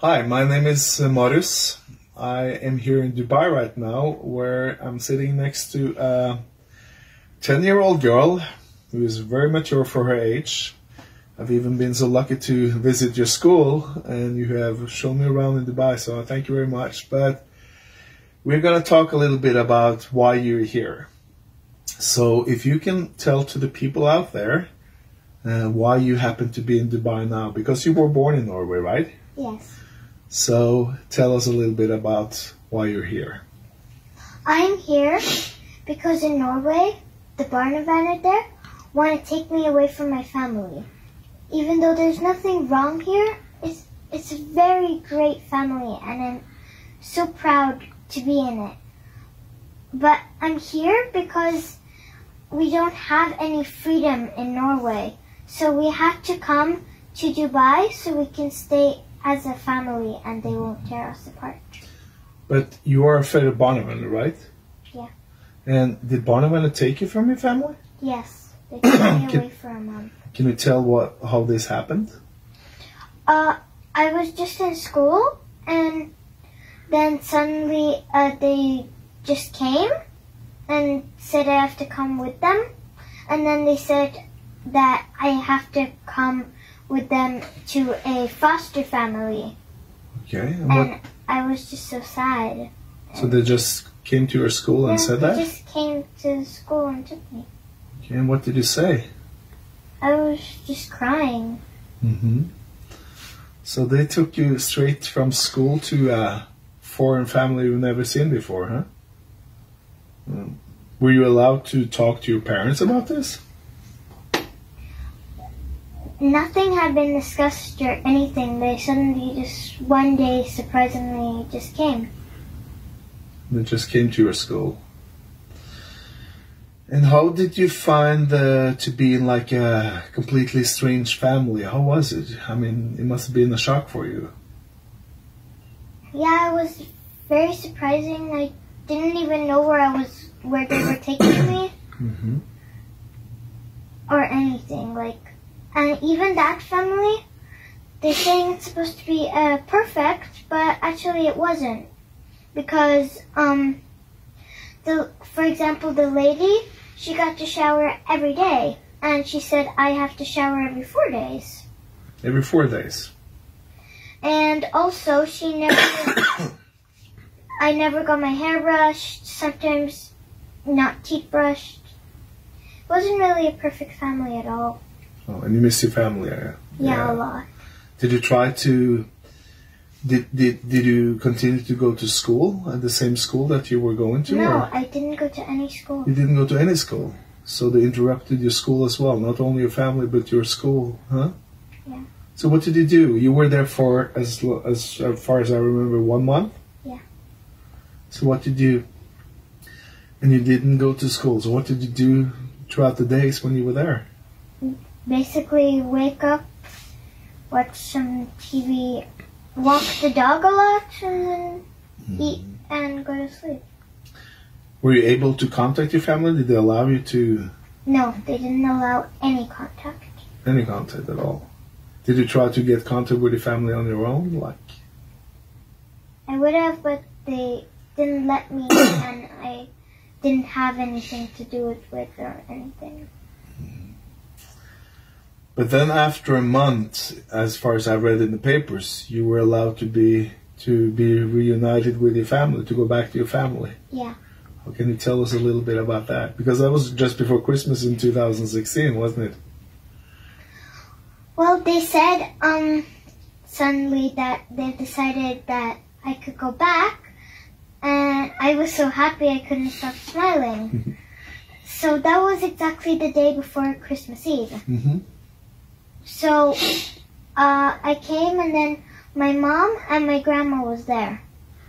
Hi, my name is Marius. I am here in Dubai right now, where I'm sitting next to a 10-year-old girl who is very mature for her age. I've even been so lucky to visit your school, and you have shown me around in Dubai, so thank you very much. But we're going to talk a little bit about why you're here. So if you can tell to the people out there why you happen to be in Dubai now, because you were born in Norway, right? Yes. So tell us a little bit about why you're here. I'm here because in Norway, the Barnevernet there want to take me away from my family. Even though there's nothing wrong here, it's a very great family and I'm so proud to be in it. But I'm here because we don't have any freedom in Norway. So we have to come to Dubai so we can stay as a family and they won't tear us apart. But you are afraid of Barnevernet, right? Yeah. And did Barnevernet take you from your family? Yes. They took me away for a month. Can you tell how this happened? I was just in school and then suddenly they just came and said I have to come with them. And then they said that I have to come with them to a foster family. Okay. And I was just so sad. So they just came to your school and said that? They just came to school and took me. Okay, and what did you say? I was just crying. Mm-hmm. So they took you straight from school to a foreign family you've never seen before, huh? Were you allowed to talk to your parents about this? Nothing had been discussed or anything. They suddenly just one day surprisingly just came. They just came to your school. And how did you find to be in like a completely strange family? How was it? I mean, it must have been a shock for you. Yeah, it was very surprising. I didn't even know where they were taking me. Mm-hmm. Or anything. And even that family, they're saying it's supposed to be perfect, but actually it wasn't. Because, for example, the lady, she got to shower every day. And she said, I have to shower every 4 days. Every 4 days? And also, I never got my hair brushed, sometimes not teeth brushed. It wasn't really a perfect family at all. Oh, and you miss your family, Yeah, a lot. Did you try to... Did you continue to go to school at the same school that you were going to? No, or? I didn't go to any school. You didn't go to any school? So they interrupted your school as well, not only your family, but your school, huh? Yeah. So what did you do? You were there for, as far as I remember, 1 month? Yeah. So what did you... And you didn't go to school, so what did you do throughout the days when you were there? Basically, wake up, watch some TV, walk the dog a lot, and then eat and go to sleep. Were you able to contact your family? Did they allow you to... No, they didn't allow any contact. Any contact at all? Did you try to get contact with your family on your own? I would have, but they didn't let me, and I didn't have anything to do it with or anything. But then after a month, as far as I read in the papers, you were allowed to be reunited with your family, to go back to your family. Yeah. Well, can you tell us a little bit about that? Because that was just before Christmas in 2016, wasn't it? Well, they said suddenly that they decided that I could go back, and I was so happy I couldn't stop smiling. So that was exactly the day before Christmas Eve. Mm-hmm. So I came, and then my mom and my grandma was there.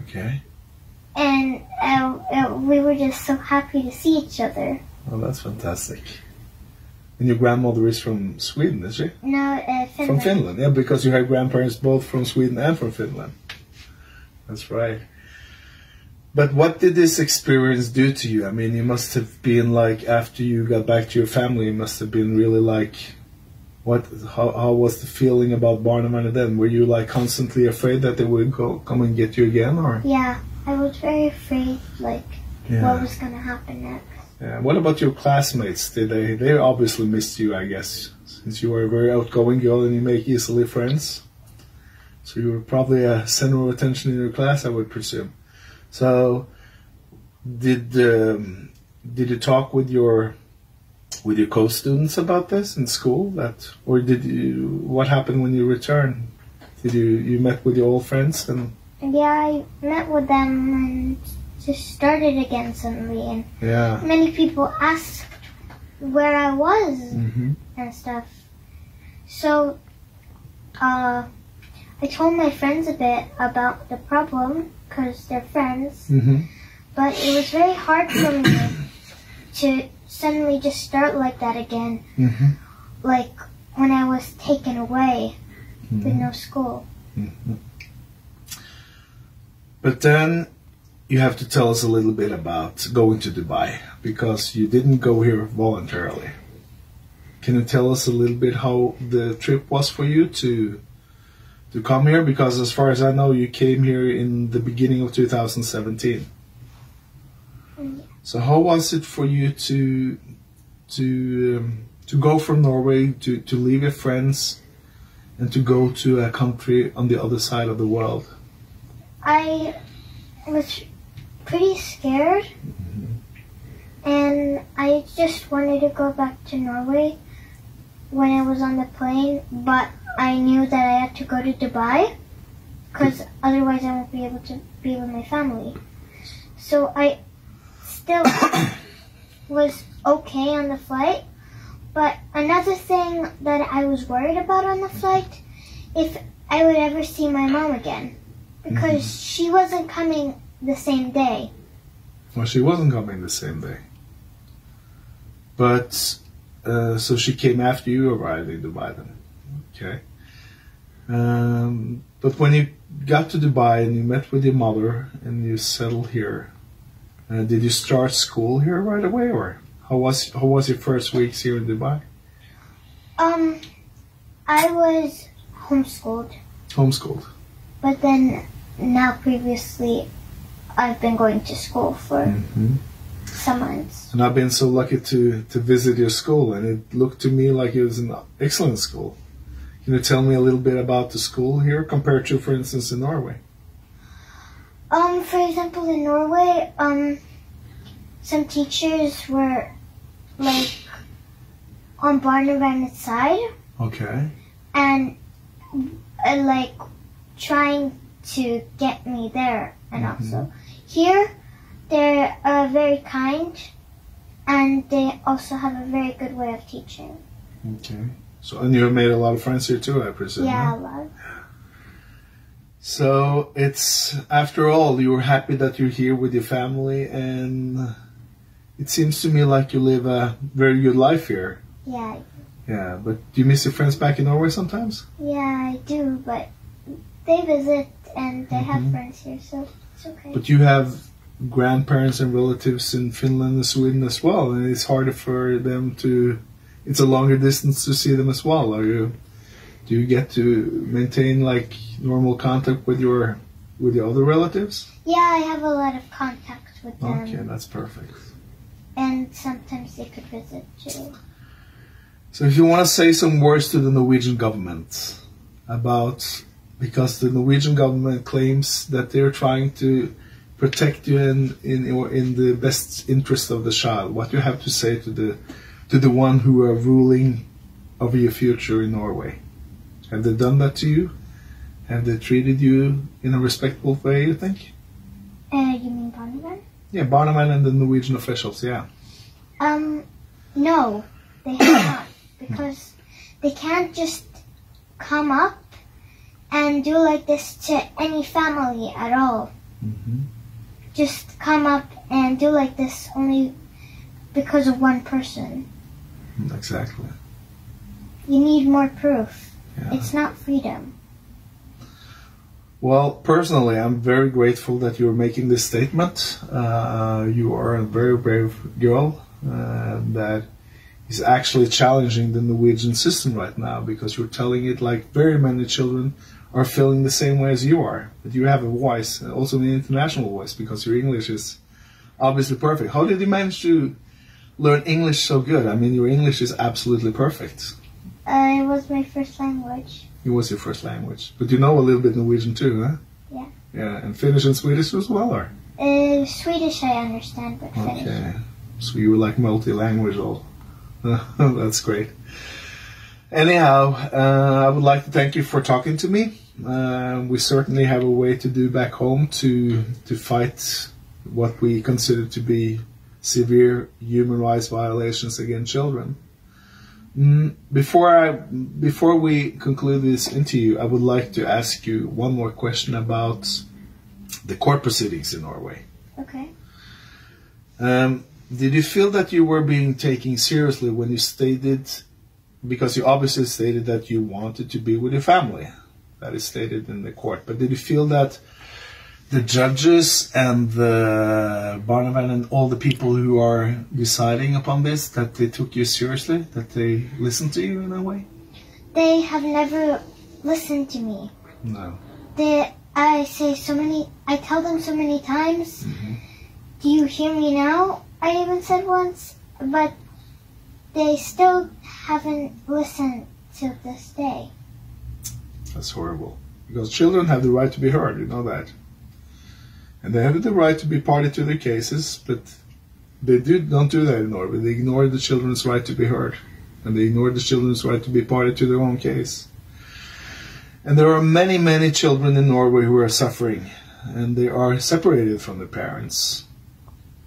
Okay. And we were just so happy to see each other. Oh, that's fantastic. And your grandmother is from Sweden, is she? No, Finland. From Finland, yeah, because you had grandparents both from Sweden and from Finland. That's right. But what did this experience do to you? I mean, you must have been like, after you got back to your family, you must have been really like How was the feeling about Barnevernet then? Were you like constantly afraid that they would come and get you again, or? Yeah, I was very afraid, like, what was going to happen next. Yeah. What about your classmates? Did they obviously missed you, I guess, since you were a very outgoing girl and you make easily friends. So you were probably a center of attention in your class, I would presume. So did you talk with your co-students about this in school? What happened when you returned? Did you met with your old friends? Yeah, I met with them and just started again suddenly, and many people asked where I was and stuff. So I told my friends a bit about the problem because they're friends, but it was very hard for me to suddenly just start like that again, like when I was taken away with no school. But then you have to tell us a little bit about going to Dubai, because you didn't go here voluntarily. Can you tell us a little bit how the trip was for you to come here? Because as far as I know, you came here in the beginning of 2017. So how was it for you to go from Norway, to leave your friends and to go to a country on the other side of the world? I was pretty scared, and I just wanted to go back to Norway when I was on the plane, but I knew that I had to go to Dubai because otherwise I won't be able to be with my family. So I still was okay on the flight, but another thing that I was worried about on the flight, if I would ever see my mom again, because she wasn't coming the same day. Well, she wasn't coming the same day. But, so she came after you arrived in Dubai then. Okay. But when you got to Dubai and you met with your mother and you settled here, did you start school here right away, or how was your first weeks here in Dubai? I was homeschooled. Homeschooled. But then now previously I've been going to school for some months. And I've been so lucky to visit your school, and it looked to me like it was an excellent school. Can you tell me a little bit about the school here compared to, for instance, in Norway? For example, in Norway, some teachers were like on Barnevernet's side. Okay. And like trying to get me there, and also here they're very kind, and they also have a very good way of teaching. Okay. So, and you have made a lot of friends here too, I presume. Yeah, huh? a lot. So it's, after all, you were happy that you're here with your family, and it seems to me like you live a very good life here. Yeah. Yeah, but do you miss your friends back in Norway sometimes? Yeah, I do, but they visit and they have friends here, so it's okay. But you have grandparents and relatives in Finland and Sweden as well, and it's harder for them to, it's a longer distance to see them as well. Do you get to maintain like normal contact with your other relatives? Yeah, I have a lot of contact with them. Okay, that's perfect. And sometimes they could visit too. So if you want to say some words to the Norwegian government about, because the Norwegian government claims that they're trying to protect you in the best interest of the child, what do you have to say to the one who are ruling over your future in Norway? Have they done that to you? Have they treated you in a respectful way, you think? You mean Barnevernet? Yeah, Barnevernet and the Norwegian officials, yeah. No, they have not. Because they can't just come up and do like this to any family at all. Just come up and do like this only because of one person. Exactly. You need more proof. Yeah. It's not freedom. Well, personally, I'm very grateful that you're making this statement. You are a very brave girl that is actually challenging the Norwegian system right now, because you're telling it like very many children are feeling the same way as you are. But you have a voice, also an international voice, because your English is obviously perfect. How did you manage to learn English so good? I mean, your English is absolutely perfect. It was my first language. It was your first language. But you know a little bit Norwegian too, huh? Yeah. Yeah, and Finnish and Swedish as well, or? Swedish I understand, but Finnish. Okay. So you were like multi-language all. That's great. Anyhow, I would like to thank you for talking to me. We certainly have a way to do back home to fight what we consider to be severe human rights violations against children. Before we conclude this interview, I would like to ask you one more question about the court proceedings in Norway. Okay. Did you feel that you were being taken seriously when you stated, because you obviously stated that you wanted to be with your family? That is stated in the court. But did you feel that the judges and the Barnevern and all the people who are deciding upon this, that they took you seriously, that they listened to you in a way? They have never listened to me. No. I tell them so many times, do you hear me now? I even said once, but they still haven't listened till this day. That's horrible. Because children have the right to be heard, you know that. And they have the right to be party to their cases, but they don't do that in Norway. They ignore the children's right to be heard. And they ignore the children's right to be party to their own case. And there are many, many children in Norway who are suffering. And they are separated from their parents.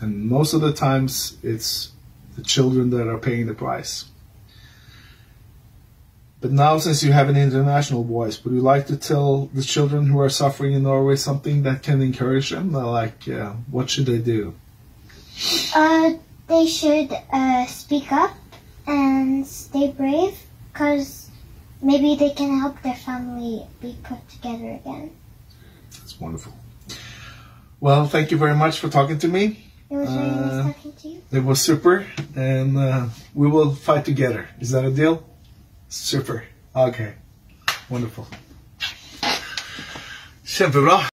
And most of the times, it's the children that are paying the price. But now, since you have an international voice, would you like to tell the children who are suffering in Norway something that can encourage them? Like, what should they do? They should speak up and stay brave, because maybe they can help their family be put together again. That's wonderful. Well, thank you very much for talking to me. It was really nice talking to you. It was super, and we will fight together. Is that a deal? Super. Okay. Wonderful. Kjempebra.